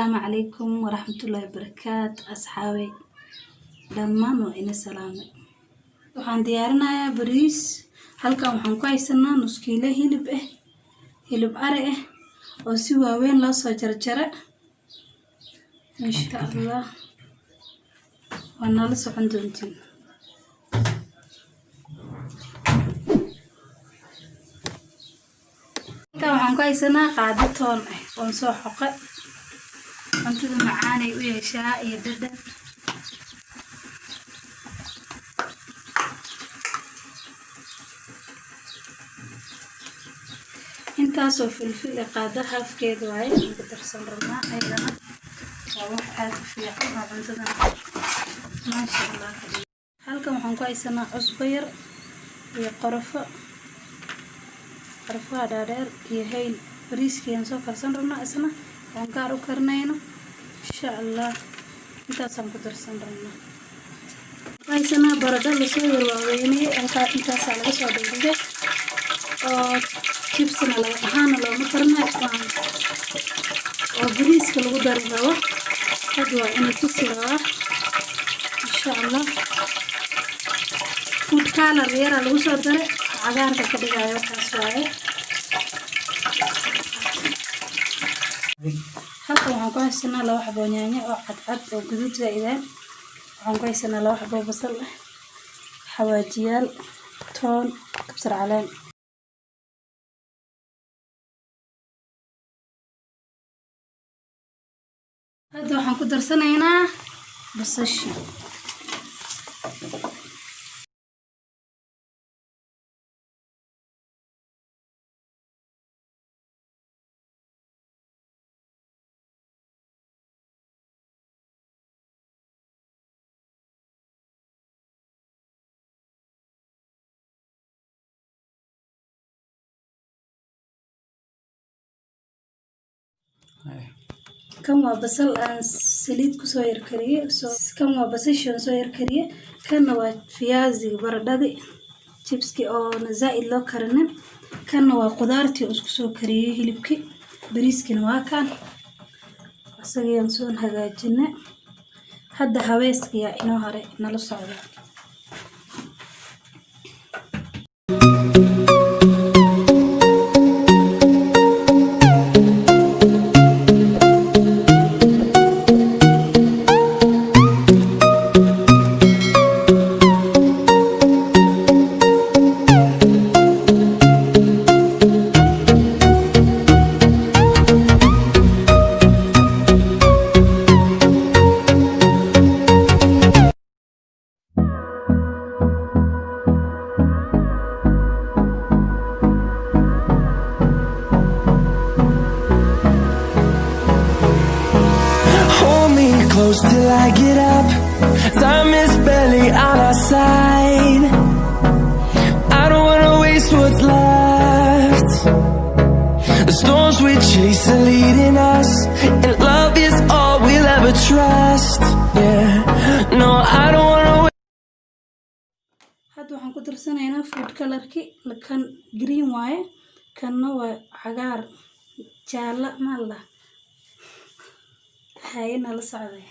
السلام عليكم ورحمة الله وبركاته أصحابي دمان وإن السلام وحان ديارنا يا بريس halkan waxaan ku haysanaa nus kiilo hilib ari oo si waaweyn loo soo jarjaray insha Allah wana la socon doontiin halkan waxaan ku haysanaa qaado toon oo soo xoqay cuntada macaan ay u yeeshaa iyo dhadhan intaasoo filfil qaada halkeed waaye ugu darsan rabnaa ayadana waa wax aad u fiican oo cuntada maasha Allah halkan waxaan ku haysanaa cusbo yar iyo qorfo dhaadheer iyo hayl bariiskeen soo karsan rabnaa isna waan gaar u karnayno insha Allah intaasaan ku darsan rabnaa haysanaa baradho la soo waaweynay intaas laga soo dhigay oo chipsna la ahaan loo karnay oo bariiska lagu dari rabo hadwa inuu ku siraa insha Allah food color yar lagu soo daray cagaarka ka dhigayo taas waaye halkan waxaan ku haysanaa laba xabo yaanyo oo cad oo guduud zaidaan waxaan ku haysanaa laba xabo basal xawaajiyaal toon kabsar caleen hadda waxaan ku darsanaynaa basasha kan waa basal aan saliid ku soo yar kariyay kan waa basasha soo yar kariyay kana waa fiyaasi baradhadi chipski oo zaid loo karinin kana waa qudaartii oo isku soo kariyay hilibki bariiskina waa kan asagayaan soo hagaajinay hadda haweeskiya inoo hore nala socdo close till I get up. Time is barely on our side. I don't wanna waste what's left. The storms we chase are leading us, and love is all we'll ever trust. Yeah, no, I don't wanna wait. hadda waxaan ku darsanaynaa food colorki kan green waaye kanna waa cagaar jaala mala hayna la socday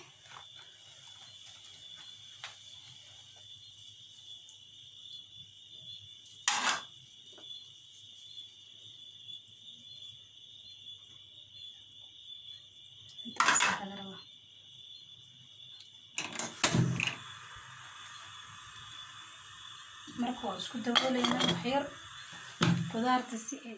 marka isku dabooleyna wax yar qudaarta si ay